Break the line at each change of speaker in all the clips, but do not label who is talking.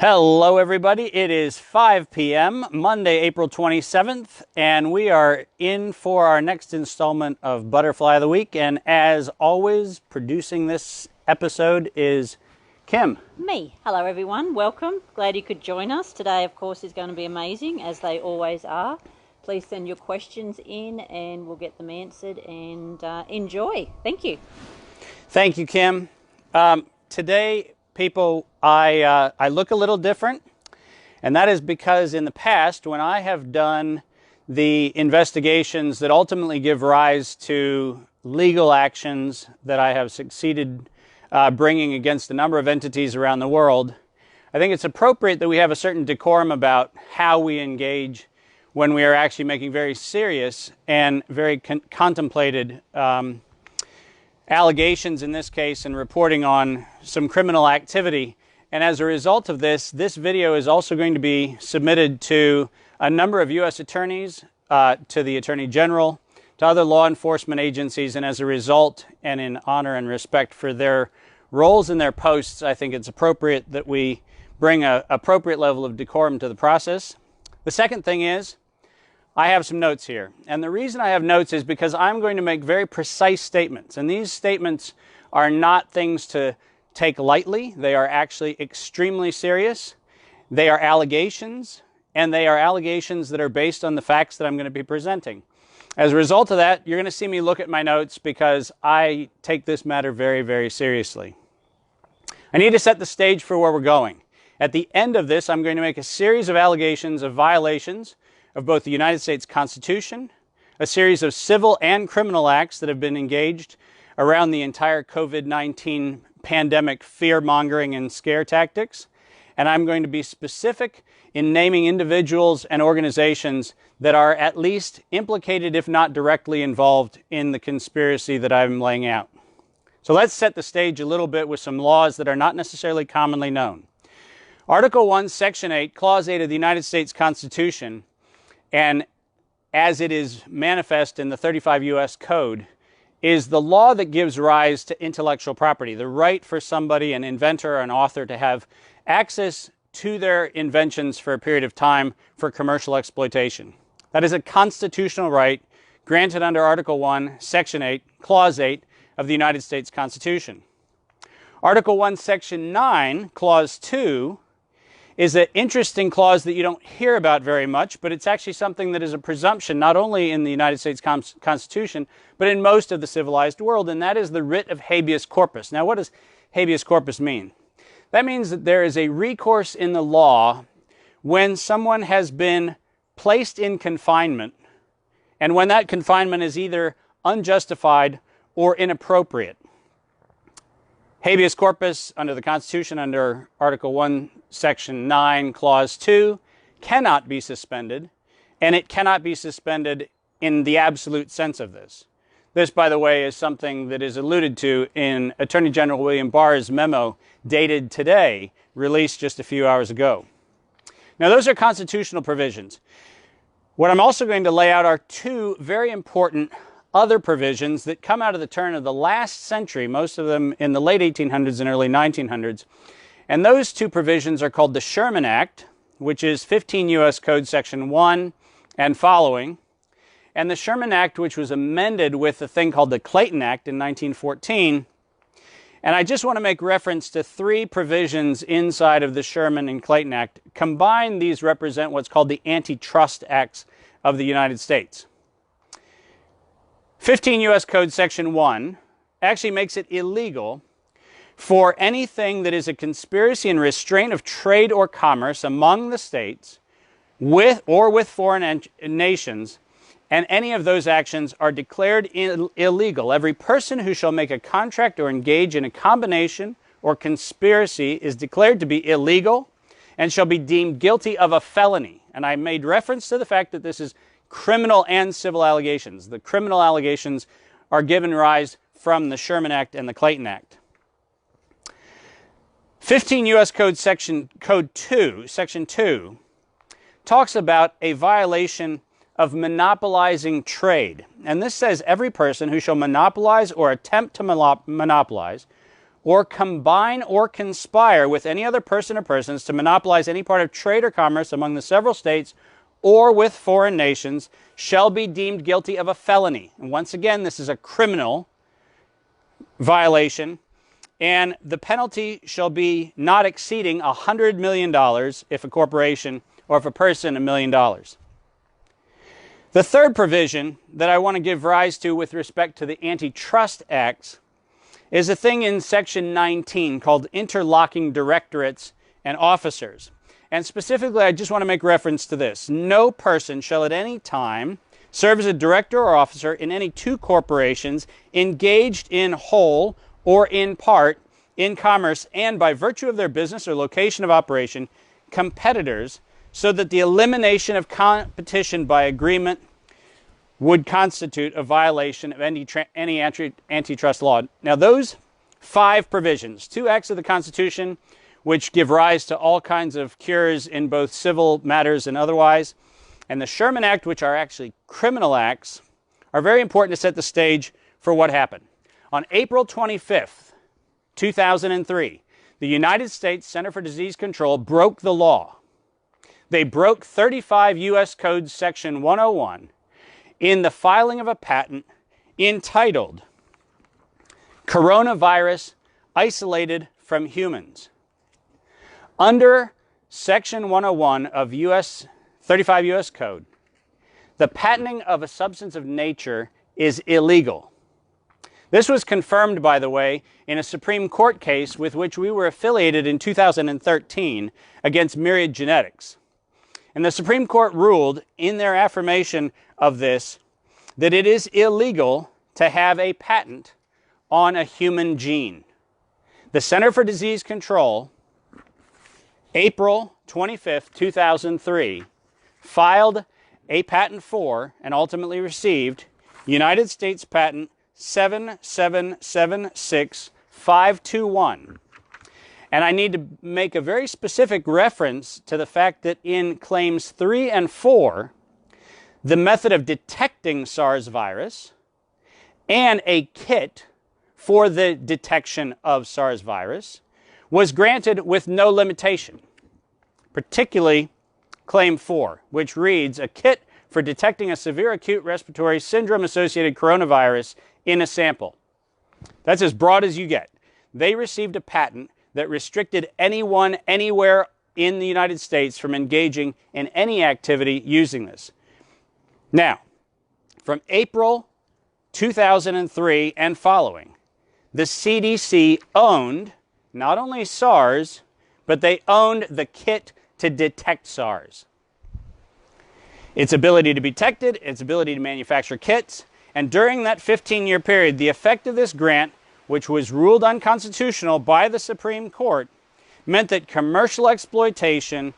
Hello everybody, it is 5 p.m. Monday, April 27th, and we are in for our next installment of Butterfly of the Week, and as always, producing this episode is Kim.
Me. Hello everyone, welcome. Glad you could join us. Today, of course, is going to be amazing, as they always are. Please send your questions in and we'll get them answered, and enjoy. Thank you.
Thank you, Kim. Today, people, I look a little different, and that is because in the past, when I have done the investigations that ultimately give rise to legal actions that I have succeeded bringing against a number of entities around the world, I think it's appropriate that we have a certain decorum about how we engage when we are actually making very serious and very contemplated allegations in this case and reporting on some criminal activity. And as a result of this video is also going to be submitted to a number of U.S. attorneys, to the Attorney General, to other law enforcement agencies, and as a result, and in honor and respect for their roles and their posts, I think it's appropriate that we bring an appropriate level of decorum to the process. The second thing is, I have some notes here, and the reason I have notes is because I'm going to make very precise statements, and these statements are not things to take lightly. They are actually extremely serious. They are allegations, and they are allegations that are based on the facts that I'm going to be presenting. As a result of that, you're going to see me look at my notes because I take this matter very, very seriously. I need to set the stage for where we're going. At the end of this, I'm going to make a series of allegations of violations of both the United States Constitution, a series of civil and criminal acts that have been engaged around the entire COVID-19 pandemic fear-mongering and scare tactics. And I'm going to be specific in naming individuals and organizations that are at least implicated, if not directly involved, in the conspiracy that I'm laying out. So let's set the stage a little bit with some laws that are not necessarily commonly known. Article 1, Section 8, Clause 8 of the United States Constitution, and as it is manifest in the 35 U.S. Code, is the law that gives rise to intellectual property, the right for somebody, an inventor or an author, to have access to their inventions for a period of time for commercial exploitation. That is a constitutional right granted under Article 1, Section 8, Clause 8 of the United States Constitution. Article 1, Section 9, Clause 2, is an interesting clause that you don't hear about very much, but it's actually something that is a presumption not only in the United States Constitution, but in most of the civilized world, and that is the writ of habeas corpus. Now, what does habeas corpus mean? That means that there is a recourse in the law when someone has been placed in confinement, and when that confinement is either unjustified or inappropriate. Habeas corpus under the Constitution, under Article 1, Section 9, Clause 2, cannot be suspended, and it cannot be suspended in the absolute sense of this. This, by the way, is something that is alluded to in Attorney General William Barr's memo dated today, released just a few hours ago. Now, those are constitutional provisions. What I'm also going to lay out are two very important other provisions that come out of the turn of the last century, most of them in the late 1800s and early 1900s. And those two provisions are called the Sherman Act, which is 15 U.S. Code Section 1 and following, and the Sherman Act, which was amended with a thing called the Clayton Act in 1914. And I just want to make reference to three provisions inside of the Sherman and Clayton Act. Combined, these represent what's called the Antitrust Acts of the United States. 15 U.S. Code Section 1 actually makes it illegal for anything that is a conspiracy and restraint of trade or commerce among the states with foreign nations, and any of those actions are declared illegal. Every person who shall make a contract or engage in a combination or conspiracy is declared to be illegal and shall be deemed guilty of a felony. And I made reference to the fact that this is criminal and civil allegations. The criminal allegations are given rise from the Sherman Act and the Clayton Act. 15 U.S. Code Section 2 talks about a violation of monopolizing trade. And this says every person who shall monopolize or attempt to monopolize or combine or conspire with any other person or persons to monopolize any part of trade or commerce among the several states or with foreign nations shall be deemed guilty of a felony. And once again, this is a criminal violation, and the penalty shall be not exceeding $100 million if a corporation or if a person $1 million. The third provision that I want to give rise to with respect to the Antitrust Acts is a thing in Section 19 called interlocking directorates and officers. And specifically, I just want to make reference to this. No person shall at any time serve as a director or officer in any two corporations engaged in whole or in part in commerce and by virtue of their business or location of operation, competitors, so that the elimination of competition by agreement would constitute a violation of any antitrust law. Now, those 5 provisions, 2 acts of the Constitution, which give rise to all kinds of cures in both civil matters and otherwise, and the Sherman Act, which are actually criminal acts, are very important to set the stage for what happened. On April 25th, 2003, the United States Center for Disease Control broke the law. They broke 35 U.S. Code Section 101 in the filing of a patent entitled Coronavirus Isolated from Humans. Under Section 101 of 35 U.S. Code, the patenting of a substance of nature is illegal. This was confirmed, by the way, in a Supreme Court case with which we were affiliated in 2013 against Myriad Genetics. And the Supreme Court ruled in their affirmation of this that it is illegal to have a patent on a human gene. The Center for Disease Control, April 25th, 2003, filed a patent for and ultimately received United States Patent 7776521. And I need to make a very specific reference to the fact that in claims 3 and 4, the method of detecting SARS virus and a kit for the detection of SARS virus was granted with no limitation, particularly claim 4, which reads, a kit for detecting a severe acute respiratory syndrome-associated coronavirus in a sample. That's as broad as you get. They received a patent that restricted anyone anywhere in the United States from engaging in any activity using this. Now, from April 2003 and following, the CDC owned not only SARS, but they owned the kit to detect SARS. Its ability to be detected, its ability to manufacture kits, and during that 15-year period, the effect of this grant, which was ruled unconstitutional by the Supreme Court, meant that commercial exploitation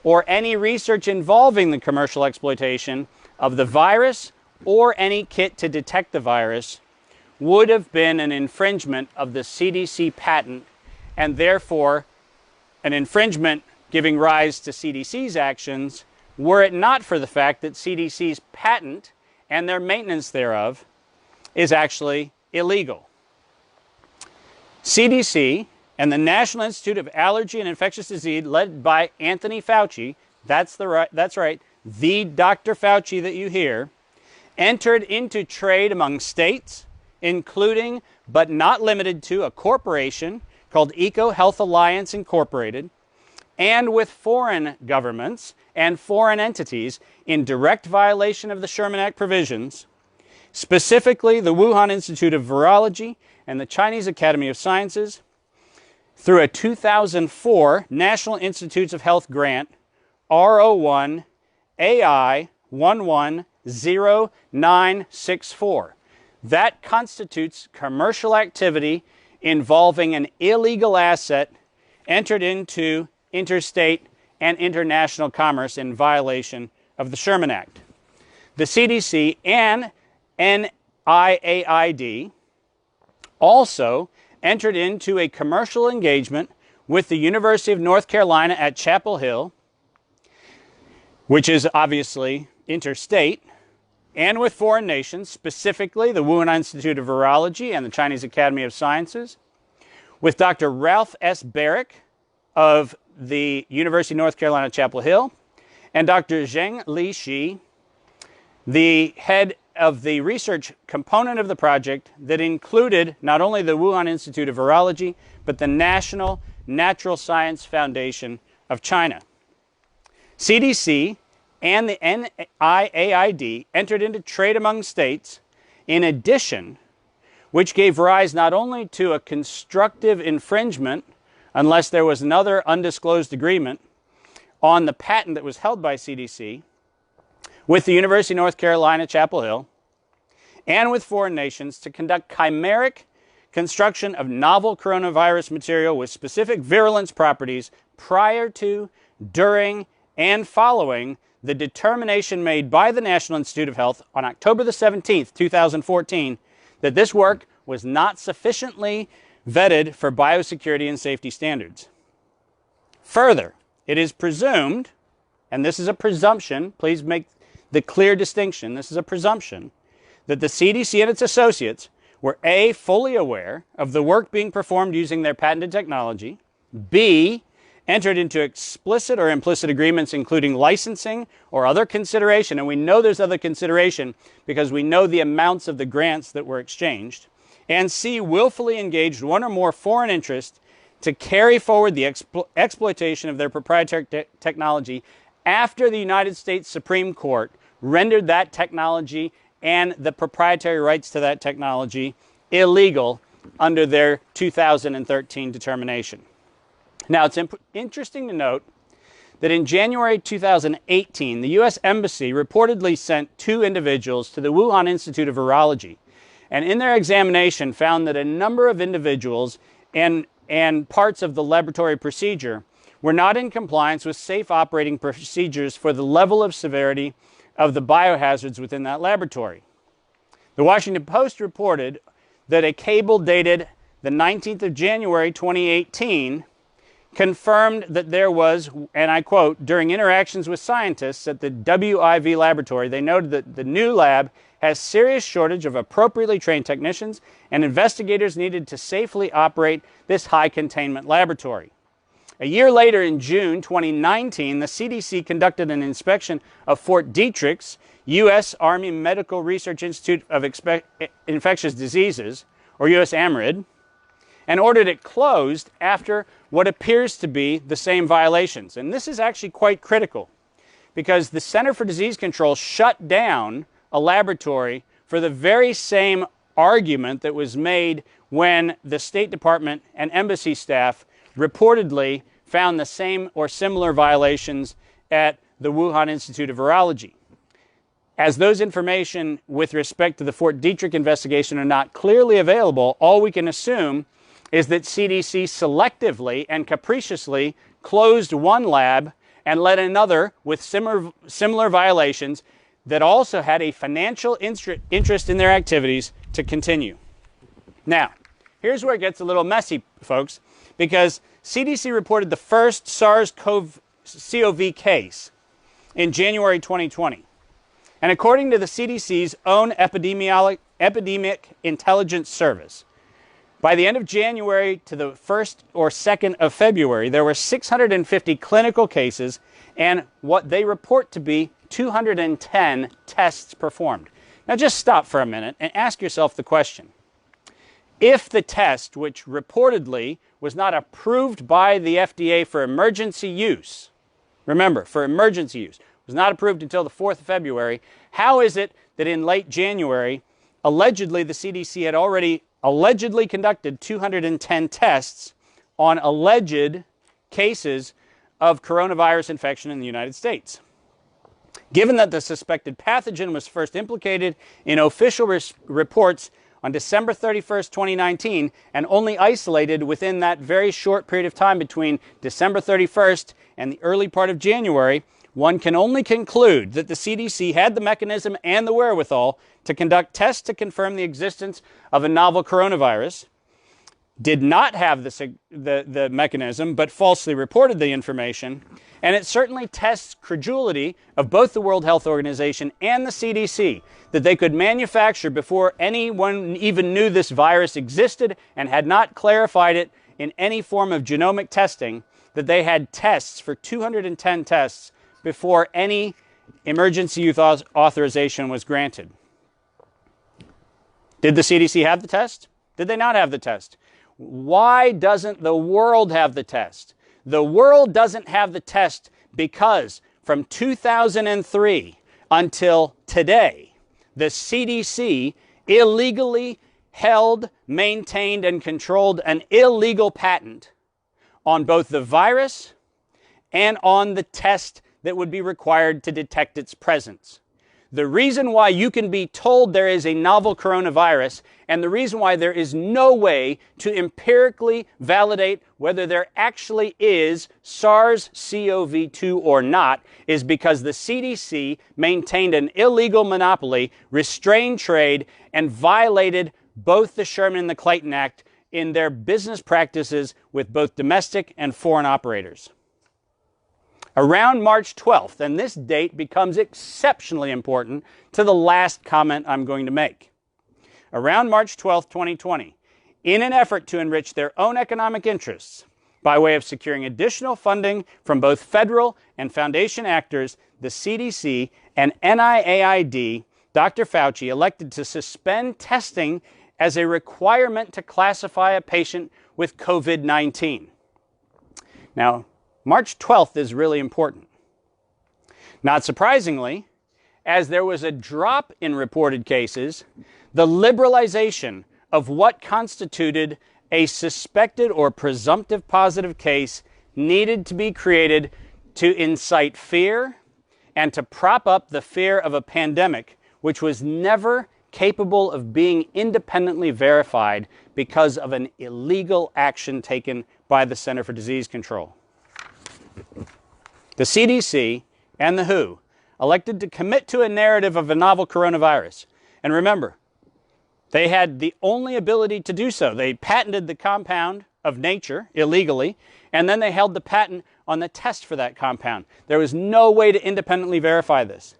or any research involving the commercial exploitation of the virus or any kit to detect the virus would have been an infringement of the CDC patent, and therefore an infringement giving rise to CDC's actions, were it not for the fact that CDC's patent and their maintenance thereof is actually illegal. CDC and the National Institute of Allergy and Infectious Disease, led by Anthony Fauci, that's right, the Dr. Fauci that you hear, entered into trade among states, including but not limited to a corporation called EcoHealth Alliance Incorporated, and with foreign governments and foreign entities in direct violation of the Sherman Act provisions, specifically the Wuhan Institute of Virology and the Chinese Academy of Sciences, through a 2004 National Institutes of Health grant, R01 AI 110964. That constitutes commercial activity involving an illegal asset entered into interstate and international commerce in violation of the Sherman Act. The CDC and NIAID also entered into a commercial engagement with the University of North Carolina at Chapel Hill, which is obviously interstate, and with foreign nations, specifically the Wuhan Institute of Virology and the Chinese Academy of Sciences, with Dr. Ralph S. Barrick of the University of North Carolina, Chapel Hill, and Dr. Zheng-Li Shi, the head of the research component of the project that included not only the Wuhan Institute of Virology, but the National Natural Science Foundation of China. CDC and the NIAID entered into trade among states in addition, which gave rise not only to a constructive infringement, unless there was another undisclosed agreement, on the patent that was held by CDC, with the University of North Carolina, Chapel Hill, and with foreign nations to conduct chimeric construction of novel coronavirus material with specific virulence properties prior to, during, and following the determination made by the National Institute of Health on October the 17th, 2014, that this work was not sufficiently vetted for biosecurity and safety standards. Further, it is presumed, and this is a presumption, please make the clear distinction, this is a presumption, that the CDC and its associates were A, fully aware of the work being performed using their patented technology, B, entered into explicit or implicit agreements including licensing or other consideration, and we know there's other consideration because we know the amounts of the grants that were exchanged, and C, willfully engaged one or more foreign interests to carry forward the exploitation of their proprietary technology after the United States Supreme Court rendered that technology and the proprietary rights to that technology illegal under their 2013 determination. Now, it's interesting to note that in January 2018, the U.S. Embassy reportedly sent 2 individuals to the Wuhan Institute of Virology, and in their examination found that a number of individuals and parts of the laboratory procedure were not in compliance with safe operating procedures for the level of severity of the biohazards within that laboratory. The Washington Post reported that a cable dated the 19th of January 2018 confirmed that there was, and I quote, during interactions with scientists at the WIV laboratory, they noted that the new lab has serious shortage of appropriately trained technicians and investigators needed to safely operate this high containment laboratory. A year later, in June 2019, the CDC conducted an inspection of Fort Detrick's U.S. Army Medical Research Institute of Infectious Diseases, or USAMRIID, and ordered it closed after what appears to be the same violations. And this is actually quite critical because the Center for Disease Control shut down a laboratory for the very same argument that was made when the State Department and embassy staff reportedly found the same or similar violations at the Wuhan Institute of Virology. As those information with respect to the Fort Detrick investigation are not clearly available, all we can assume is that CDC selectively and capriciously closed one lab and let another with similar violations that also had a financial interest in their activities to continue. Now, here's where it gets a little messy, folks, because CDC reported the first SARS-CoV case in January 2020. And according to the CDC's own Epidemic Intelligence Service, by the end of January to the 1st or 2nd of February, there were 650 clinical cases and what they report to be 210 tests performed. Now just stop for a minute and ask yourself the question. If the test, which reportedly was not approved by the FDA for emergency use, remember, for emergency use, was not approved until the 4th of February, how is it that in late January, allegedly the CDC had already allegedly conducted 210 tests on alleged cases of coronavirus infection in the United States? Given that the suspected pathogen was first implicated in official reports on December 31st, 2019, and only isolated within that very short period of time between December 31st and the early part of January, one can only conclude that the CDC had the mechanism and the wherewithal to conduct tests to confirm the existence of a novel coronavirus, did not have the mechanism, but falsely reported the information, and it certainly tests credulity of both the World Health Organization and the CDC that they could manufacture before anyone even knew this virus existed and had not clarified it in any form of genomic testing that they had tests for 210 tests before any emergency use authorization was granted. Did the CDC have the test? Did they not have the test? Why doesn't the world have the test? The world doesn't have the test because from 2003 until today, the CDC illegally held, maintained, and controlled an illegal patent on both the virus and on the test that would be required to detect its presence. The reason why you can be told there is a novel coronavirus and the reason why there is no way to empirically validate whether there actually is SARS-CoV-2 or not is because the CDC maintained an illegal monopoly, restrained trade, and violated both the Sherman and the Clayton Act in their business practices with both domestic and foreign operators. Around March 12th, and this date becomes exceptionally important to the last comment I'm going to make. Around March 12th, 2020, in an effort to enrich their own economic interests by way of securing additional funding from both federal and foundation actors, the CDC and NIAID, Dr. Fauci elected to suspend testing as a requirement to classify a patient with COVID-19. Now, March 12th is really important. Not surprisingly, as there was a drop in reported cases, the liberalization of what constituted a suspected or presumptive positive case needed to be created to incite fear and to prop up the fear of a pandemic, which was never capable of being independently verified because of an illegal action taken by the Center for Disease Control. The CDC and the WHO elected to commit to a narrative of a novel coronavirus. And remember, they had the only ability to do so. They patented the compound of nature illegally, and then they held the patent on the test for that compound. There was no way to independently verify this.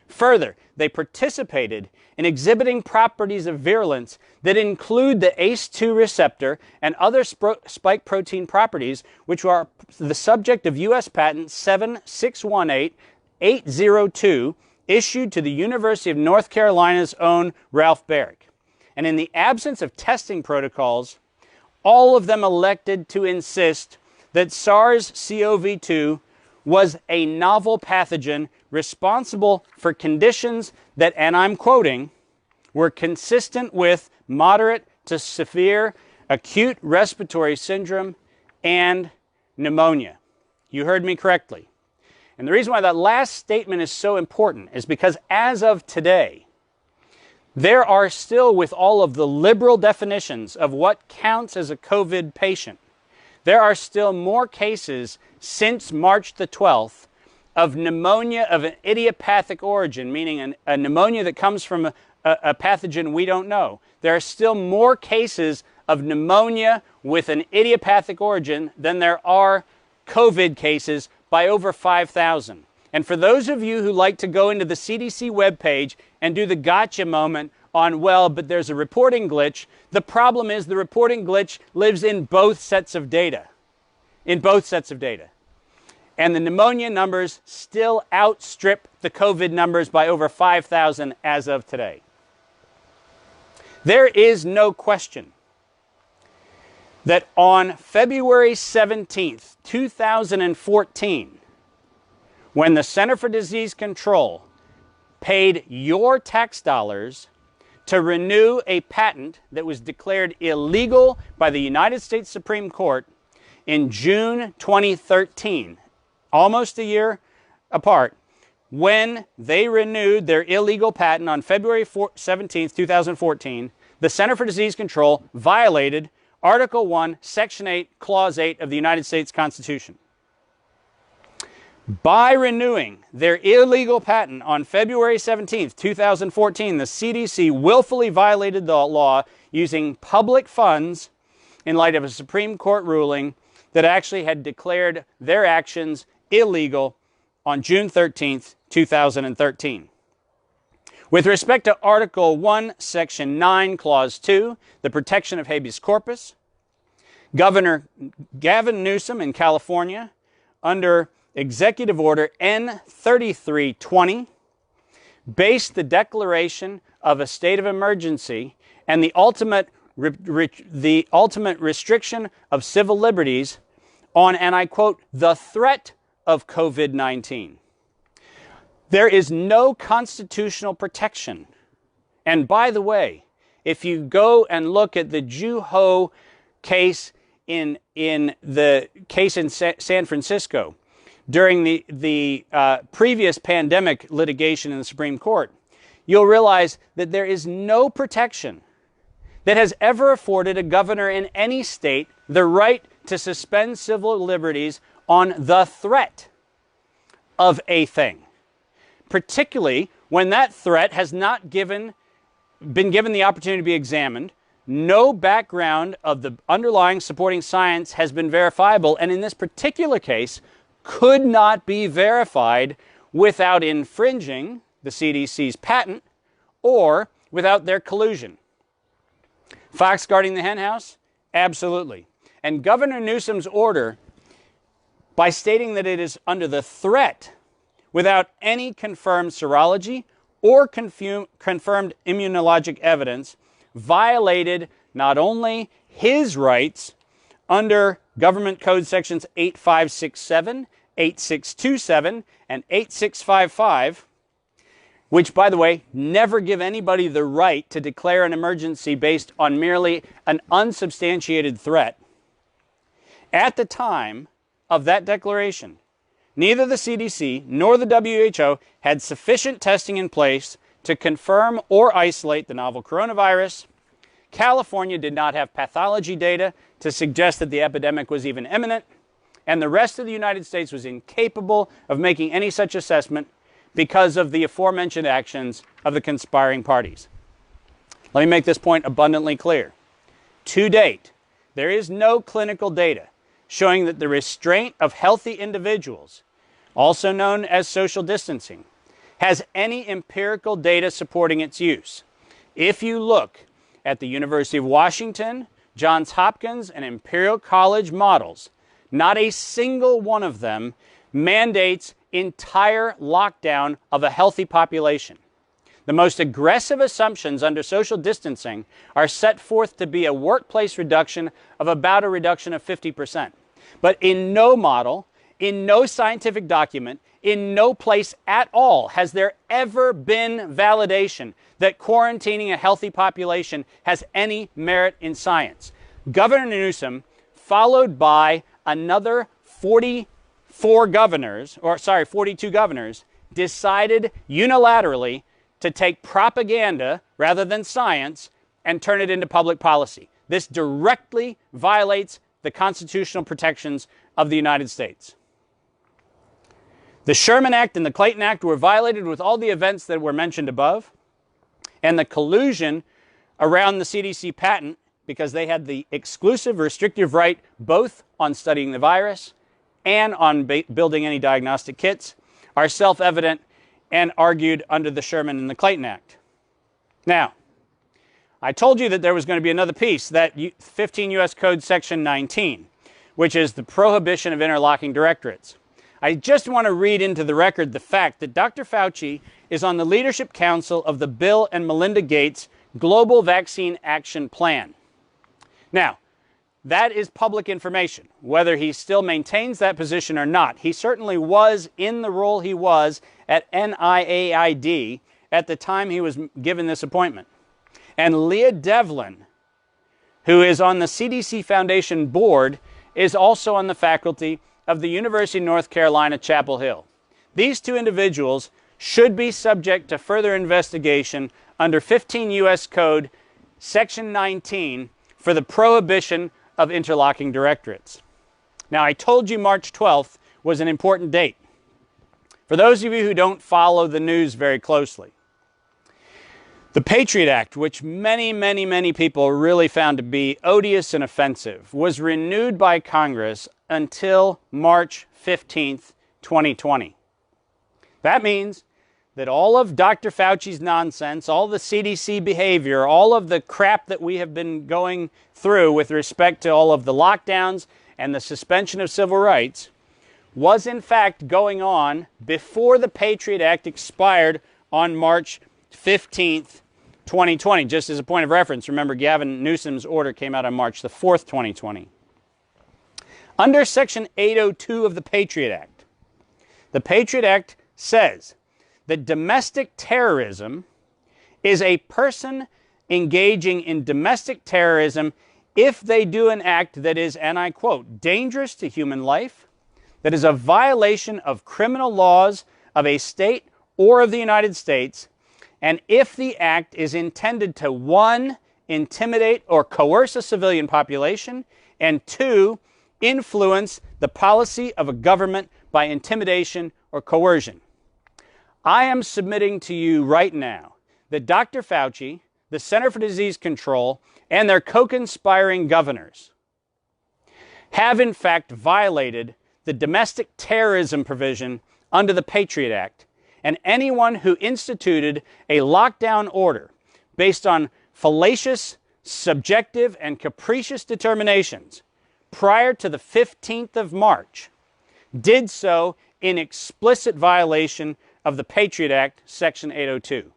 Further, they participated in exhibiting properties of virulence that include the ACE2 receptor and other spike protein properties, which are the subject of U.S. Patent 7618802, issued to the University of North Carolina's own Ralph Baric. And in the absence of testing protocols, all of them elected to insist that SARS-CoV-2 was a novel pathogen responsible for conditions that, and I'm quoting, were consistent with moderate to severe acute respiratory syndrome and pneumonia. You heard me correctly. And the reason why that last statement is so important is because as of today, there are still, with all of the liberal definitions of what counts as a COVID patient, there are still more cases since March the 12th of pneumonia of an idiopathic origin, meaning a pneumonia that comes from a pathogen we don't know. There are still more cases of pneumonia with an idiopathic origin than there are COVID cases by over 5,000. And for those of you who like to go into the CDC webpage and do the gotcha moment on, well, but there's a reporting glitch, the problem is the reporting glitch lives in both sets of data. In both sets of data. And the pneumonia numbers still outstrip the COVID numbers by over 5,000 as of today. There is no question that on February 17th, 2014, when the Center for Disease Control paid your tax dollars to renew a patent that was declared illegal by the United States Supreme Court in June 2013, almost a year apart, when they renewed their illegal patent on February 17th, 2014, the Center for Disease Control violated Article 1, Section 8, Clause 8 of the United States Constitution. By renewing their illegal patent on February 17th, 2014, the CDC willfully violated the law using public funds in light of a Supreme Court ruling that actually had declared their actions illegal on June 13th, 2013. With respect to Article 1, Section 9, Clause 2, the protection of habeas corpus, Governor Gavin Newsom in California, under Executive Order N3320, based the declaration of a state of emergency and the ultimate restriction of civil liberties on, and I quote, the threat of COVID-19. There is no constitutional protection. And by the way, if you go and look at the Ju Ho case in the case in San Francisco during the previous pandemic litigation in the Supreme Court, you'll realize that there is no protection that has ever afforded a governor in any state the right to suspend civil liberties on the threat of a thing, particularly when that threat has not been given the opportunity to be examined. No background of the underlying supporting science has been verifiable, and in this particular case, could not be verified without infringing the CDC's patent or without their collusion. Fox guarding the henhouse? Absolutely. And Governor Newsom's order, by stating that it is under the threat without any confirmed serology or confirmed immunologic evidence, violated not only his rights under Government Code Sections 8567, 8627, and 8655, which, by the way, never give anybody the right to declare an emergency based on merely an unsubstantiated threat. At the time of that declaration, neither the CDC nor the WHO had sufficient testing in place to confirm or isolate the novel coronavirus. California did not have pathology data to suggest that the epidemic was even imminent, and the rest of the United States was incapable of making any such assessment because of the aforementioned actions of the conspiring parties. Let me make this point abundantly clear. To date, there is no clinical data showing that the restraint of healthy individuals, also known as social distancing, has any empirical data supporting its use. If you look at the University of Washington, Johns Hopkins, and Imperial College models, not a single one of them mandates entire lockdown of a healthy population. The most aggressive assumptions under social distancing are set forth to be a workplace reduction of about a reduction of 50%. But in no model, in no scientific document, in no place at all has there ever been validation that quarantining a healthy population has any merit in science. Governor Newsom, followed by another 42 governors, decided unilaterally to take propaganda rather than science and turn it into public policy. This directly violates the constitutional protections of the United States. The Sherman Act and the Clayton Act were violated with all the events that were mentioned above, and the collusion around the CDC patent, because they had the exclusive restrictive right both on studying the virus and on building any diagnostic kits, are self-evident and argued under the Sherman and the Clayton Act. Now, I told you that there was going to be another piece, that 15 U.S. Code Section 19, which is the prohibition of interlocking directorates. I just want to read into the record the fact that Dr. Fauci is on the Leadership Council of the Bill and Melinda Gates Global Vaccine Action Plan. Now, that is public information. Whether he still maintains that position or not, he certainly was in the role he was at NIAID at the time he was given this appointment. And Leah Devlin, who is on the CDC Foundation board, is also on the faculty of the University of North Carolina, Chapel Hill. These two individuals should be subject to further investigation under 15 U.S. Code Section 19 for the prohibition of interlocking directorates. Now, I told you March 12th was an important date. For those of you who don't follow the news very closely, the Patriot Act, which many people really found to be odious and offensive, was renewed by Congress until March 15th, 2020. That means that all of Dr. Fauci's nonsense, all the CDC behavior, all of the crap that we have been going through with respect to all of the lockdowns and the suspension of civil rights was in fact going on before the Patriot Act expired on March 15th, 2020. Just as a point of reference, remember Gavin Newsom's order came out on March the 4th, 2020. Under Section 802 of the Patriot Act says that domestic terrorism is a person engaging in domestic terrorism if they do an act that is, and I quote, dangerous to human life, that is a violation of criminal laws of a state or of the United States, and if the act is intended to, 1, intimidate or coerce a civilian population, and 2, influence the policy of a government by intimidation or coercion. I am submitting to you right now that Dr. Fauci, the Center for Disease Control, and their co-conspiring governors have in fact violated the domestic terrorism provision under the Patriot Act, and anyone who instituted a lockdown order based on fallacious, subjective, and capricious determinations prior to the 15th of March did so in explicit violation of the Patriot Act, Section 802.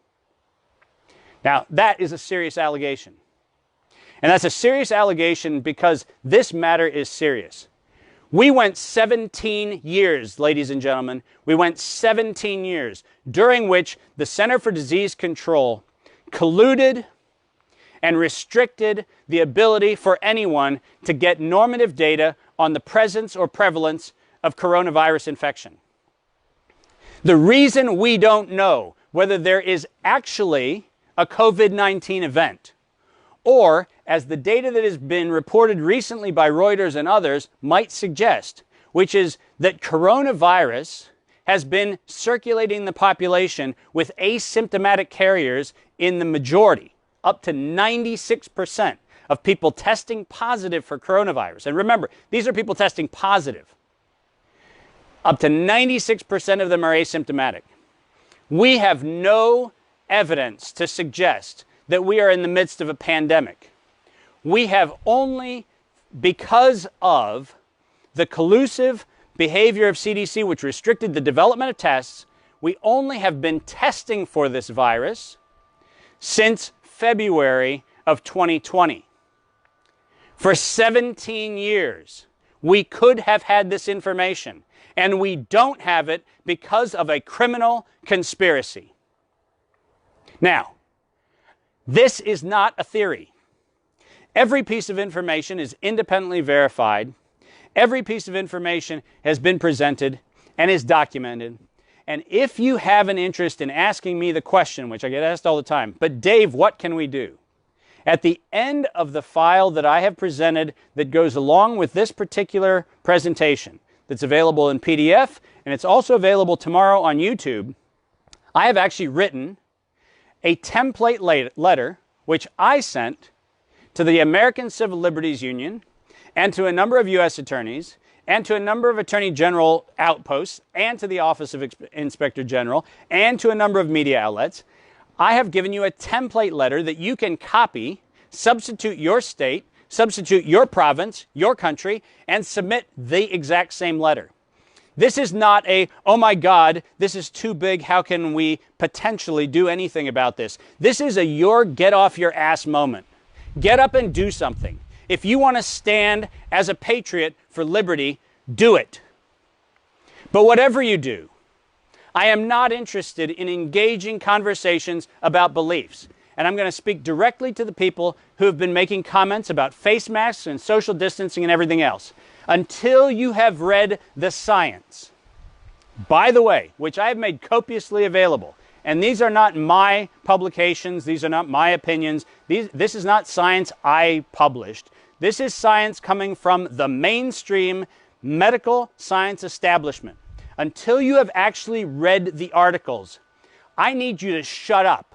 Now, that is a serious allegation. And that's a serious allegation because this matter is serious. We went 17 years, ladies and gentlemen. We went 17 years during which the Center for Disease Control colluded and restricted the ability for anyone to get normative data on the presence or prevalence of coronavirus infection. The reason we don't know whether there is actually a COVID-19 event, or, as the data that has been reported recently by Reuters and others might suggest, which is that coronavirus has been circulating in the population with asymptomatic carriers in the majority, up to 96% of people testing positive for coronavirus. And remember, these are people testing positive. Up to 96% of them are asymptomatic. We have no evidence to suggest that we are in the midst of a pandemic. We have only, because of the collusive behavior of CDC, which restricted the development of tests, we only have been testing for this virus since February of 2020. For 17 years, we could have had this information, and we don't have it because of a criminal conspiracy. Now, this is not a theory. Every piece of information is independently verified. Every piece of information has been presented and is documented. And if you have an interest in asking me the question, which I get asked all the time, but Dave, what can we do? At the end of the file that I have presented that goes along with this particular presentation, that's available in PDF, and it's also available tomorrow on YouTube, I have actually written a template letter which I sent to the American Civil Liberties Union and to a number of U.S. attorneys and to a number of Attorney General outposts and to the Office of Inspector General and to a number of media outlets. I have given you a template letter that you can copy, substitute your state, substitute your province, your country, and submit the exact same letter. This is not a, oh my God, this is too big, how can we potentially do anything about this? This is a your get off your ass moment. Get up and do something. If you want to stand as a patriot for liberty, do it. But whatever you do, I am not interested in engaging conversations about beliefs. And I'm going to speak directly to the people who have been making comments about face masks and social distancing and everything else. Until you have read the science, by the way, which I have made copiously available, and these are not my publications, these are not my opinions, this is not science I published. This is science coming from the mainstream medical science establishment. Until you have actually read the articles, I need you to shut up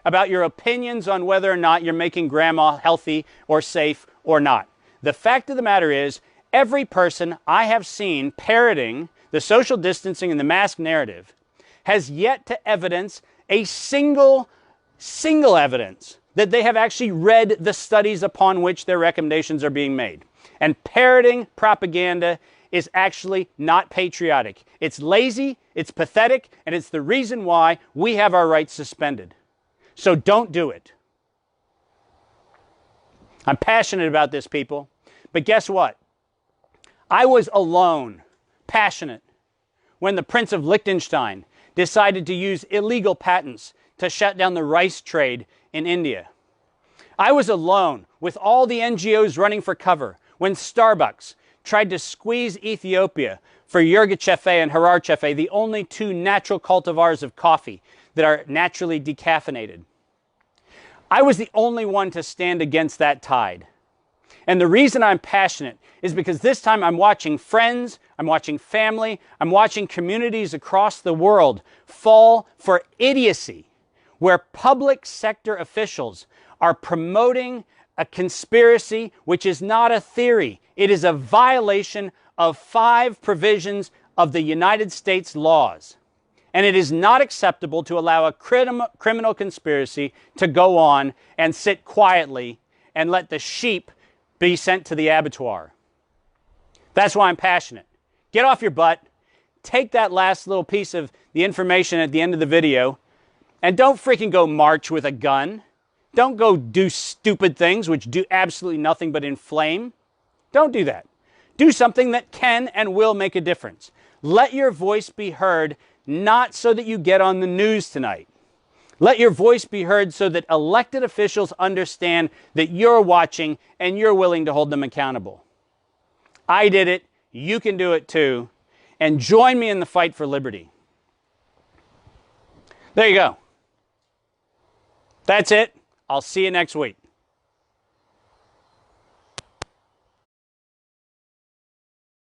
about your opinions on whether or not you're making grandma healthy or safe or not. The fact of the matter is, every person I have seen parroting the social distancing and the mask narrative has yet to evidence a single evidence that they have actually read the studies upon which their recommendations are being made. And parroting propaganda is actually not patriotic. It's lazy, it's pathetic, and it's the reason why we have our rights suspended. So don't do it. I'm passionate about this, people. But guess what? I was alone, passionate, when the Prince of Liechtenstein decided to use illegal patents to shut down the rice trade in India. I was alone with all the NGOs running for cover when Starbucks tried to squeeze Ethiopia for Yirgacheffe and Hararcheffe, the only two natural cultivars of coffee that are naturally decaffeinated. I was the only one to stand against that tide. And the reason I'm passionate is because this time I'm watching friends, I'm watching family, I'm watching communities across the world fall for idiocy, where public sector officials are promoting a conspiracy which is not a theory. It is a violation of 5 provisions of the United States laws. And it is not acceptable to allow a criminal conspiracy to go on and sit quietly and let the sheep be sent to the abattoir. That's why I'm passionate. Get off your butt, take that last little piece of the information at the end of the video, and don't freaking go march with a gun. Don't go do stupid things which do absolutely nothing but inflame. Don't do that. Do something that can and will make a difference. Let your voice be heard, not so that you get on the news tonight. Let your voice be heard so that elected officials understand that you're watching and you're willing to hold them accountable. I did it. You can do it too. And join me in the fight for liberty. There you go. That's it. I'll see you next week.